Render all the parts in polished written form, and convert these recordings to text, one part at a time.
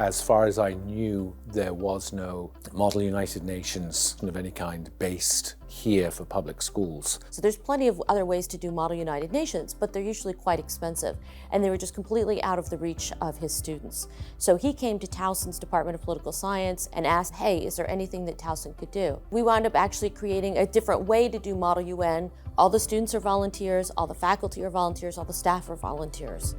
As far as I knew, there was no Model United Nations of any kind based here for public schools. So there's plenty of other ways to do Model United Nations, but they're usually quite expensive, and they were just completely out of the reach of his students. So he came to Towson's Department of Political Science and asked, hey, is there anything that Towson could do? We wound up actually creating a different way to do Model UN. All the students are volunteers, all the faculty are volunteers, all the staff are volunteers.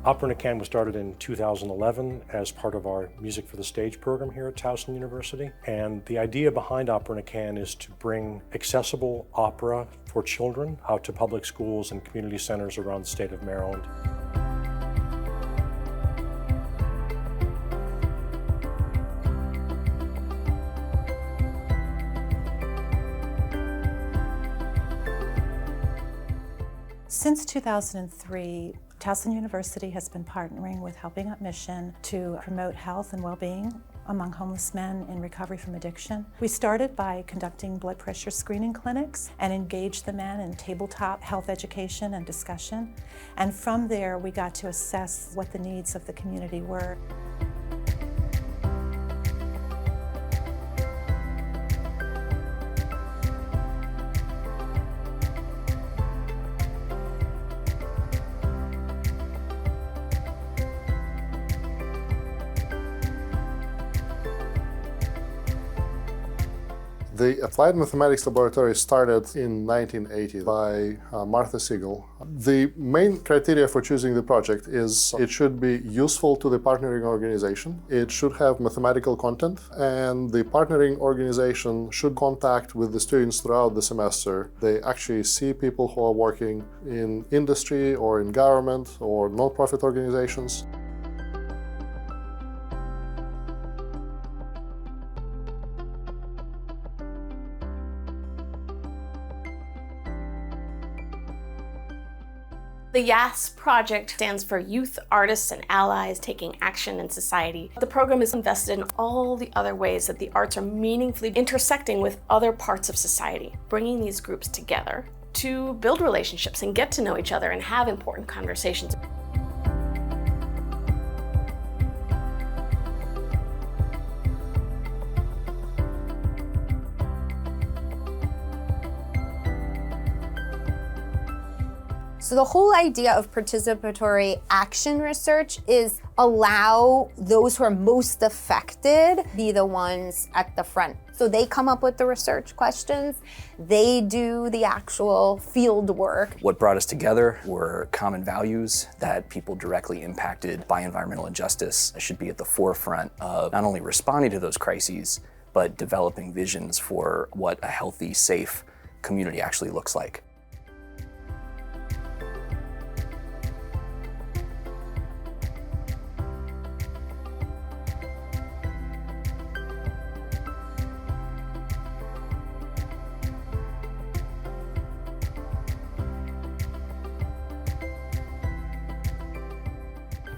Opera in a Can was started in 2011 as part of our Music for the Stage program here at Towson University. And the idea behind Opera in a Can is to bring accessible opera for children out to public schools and community centers around the state of Maryland. Since 2003, Towson University has been partnering with Helping Up Mission to promote health and well-being among homeless men in recovery from addiction. We started by conducting blood pressure screening clinics and engaged the men in tabletop health education and discussion. And from there, we got to assess what the needs of the community were. The Applied Mathematics Laboratory started in 1980 by Martha Siegel. The main criteria for choosing the project is it should be useful to the partnering organization, it should have mathematical content, and the partnering organization should contact with the students throughout the semester. They actually see people who are working in industry or in government or non-profit organizations. The YAS project stands for Youth, Artists, and Allies Taking Action in Society. The program is invested in all the other ways that the arts are meaningfully intersecting with other parts of society, bringing these groups together to build relationships and get to know each other and have important conversations. So the whole idea of participatory action research is allow those who are most affected be the ones at the front. So they come up with the research questions, they do the actual field work. What brought us together were common values that people directly impacted by environmental injustice should be at the forefront of not only responding to those crises, but developing visions for what a healthy, safe community actually looks like.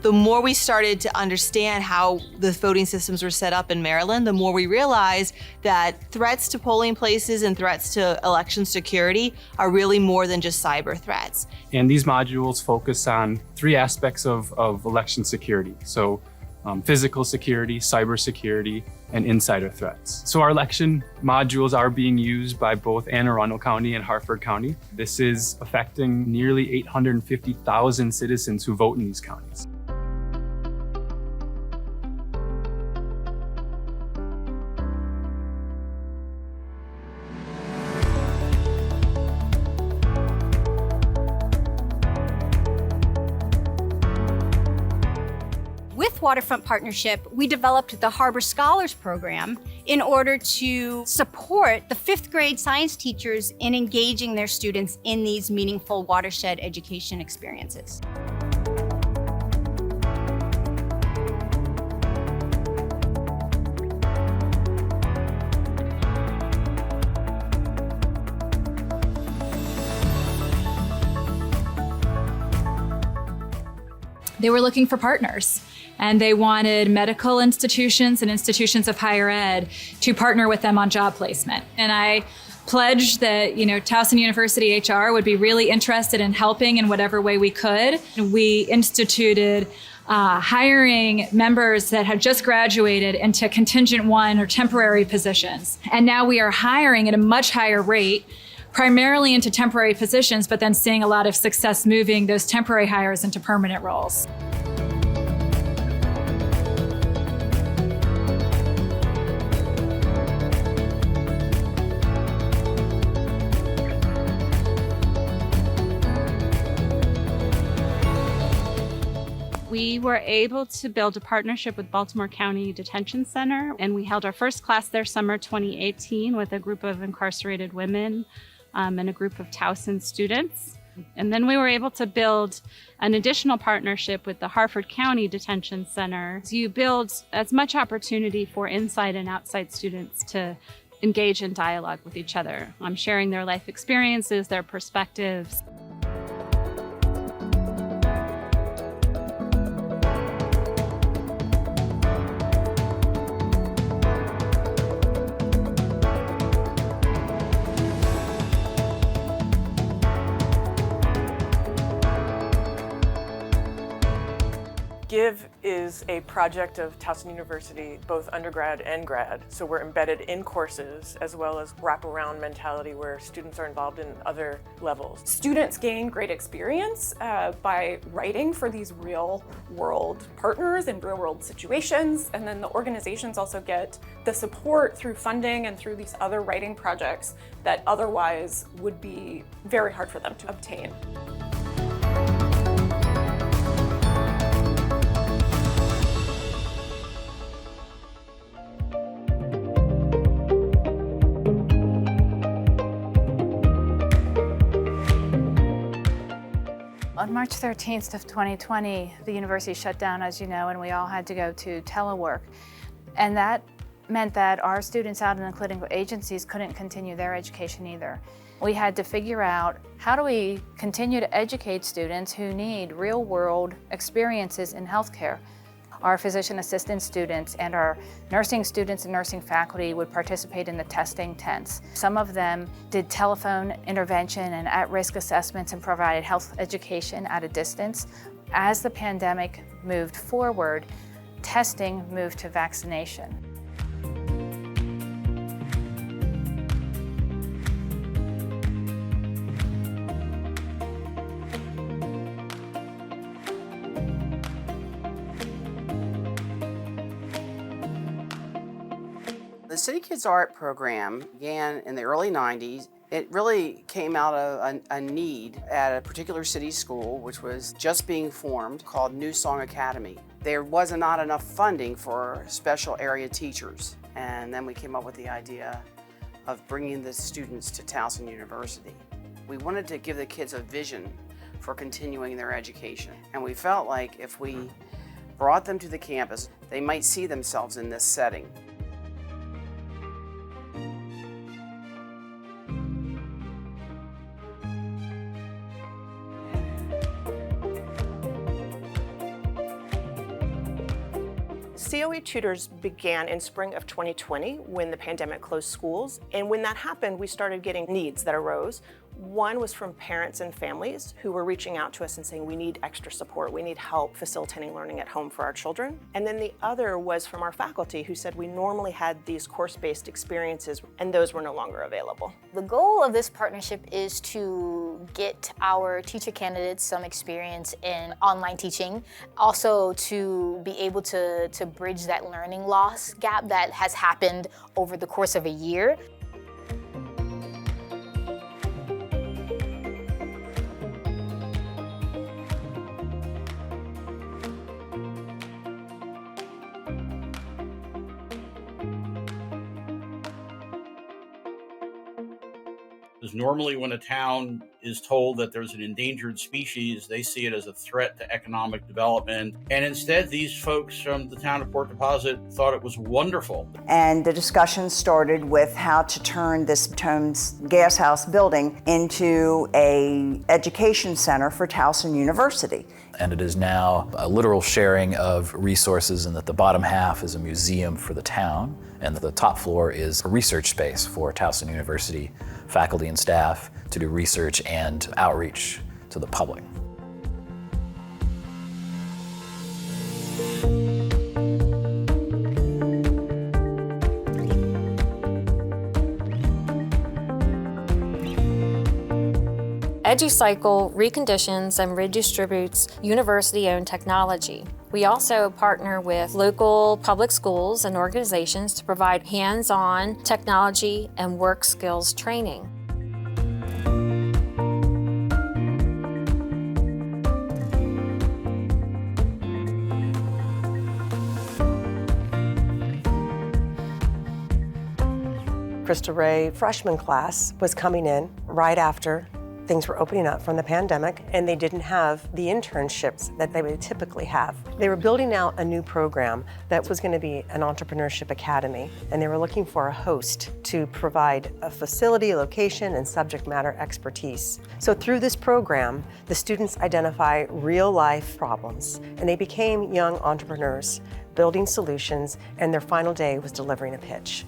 The more we started to understand how the voting systems were set up in Maryland, the more we realized that threats to polling places and threats to election security are really more than just cyber threats. And these modules focus on three aspects of election security. So physical security, cyber security, and insider threats. So our election modules are being used by both Anne Arundel County and Harford County. This is affecting nearly 850,000 citizens who vote in these counties. With Waterfront Partnership, we developed the Harbor Scholars Program in order to support the 5th grade science teachers in engaging their students in these meaningful watershed education experiences. They were looking for partners. and they wanted medical institutions and institutions of higher ed to partner with them on job placement. And I pledged that, Towson University HR would be really interested in helping in whatever way we could. We instituted hiring members that had just graduated into contingent one or temporary positions. And now we are hiring at a much higher rate, primarily into temporary positions, but then seeing a lot of success moving those temporary hires into permanent roles. We were able to build a partnership with Baltimore County Detention Center, and we held our first class there summer 2018 with a group of incarcerated women and a group of Towson students. And then we were able to build an additional partnership with the Harford County Detention Center. So you build as much opportunity for inside and outside students to engage in dialogue with each other, sharing their life experiences, their perspectives. GIVE is a project of Towson University, both undergrad and grad. So we're embedded in courses as well as wraparound mentality where students are involved in other levels. Students gain great experience by writing for these real world partners in real world situations. And then the organizations also get the support through funding and through these other writing projects that otherwise would be very hard for them to obtain. On March 13th of 2020, the university shut down, as you know, and we all had to go to telework. And that meant that our students out in the clinical agencies couldn't continue their education either. We had to figure out, how do we continue to educate students who need real-world experiences in healthcare? Our physician assistant students and our nursing students and nursing faculty would participate in the testing tents. Some of them did telephone intervention and at-risk assessments and provided health education at a distance. As the pandemic moved forward, testing moved to vaccination. The City Kids Art program began in the early 90s. It really came out of a need at a particular city school, which was just being formed, called New Song Academy. There was not enough funding for special area teachers. And then we came up with the idea of bringing the students to Towson University. We wanted to give the kids a vision for continuing their education. And we felt like if we brought them to the campus, they might see themselves in this setting. COE Tutors began in spring of 2020 when the pandemic closed schools. And when that happened, we started getting needs that arose. One was from parents and families who were reaching out to us and saying, we need extra support, we need help facilitating learning at home for our children. And then the other was from our faculty who said we normally had these course-based experiences and those were no longer available. The goal of this partnership is to get our teacher candidates some experience in online teaching, also to be able to bridge that learning loss gap that has happened over the course of a year. This Normally, when a town is told that there's an endangered species, they see it as a threat to economic development. And instead, these folks from the town of Port Deposit thought it was wonderful. And the discussion started with how to turn this gas house building into an education center for Towson University. And it is now a literal sharing of resources, and that the bottom half is a museum for the town, and the top floor is a research space for Towson University faculty and staff to do research and outreach to the public. EduCycle reconditions and redistributes university-owned technology. We also partner with local public schools and organizations to provide hands-on technology and work skills training. Krista Ray freshman class was coming in right after things were opening up from the pandemic, and they didn't have the internships that they would typically have. They were building out a new program that was going to be an entrepreneurship academy, and they were looking for a host to provide a facility, location, and subject matter expertise. So through this program, the students identify real-life problems, and they became young entrepreneurs, building solutions, and their final day was delivering a pitch.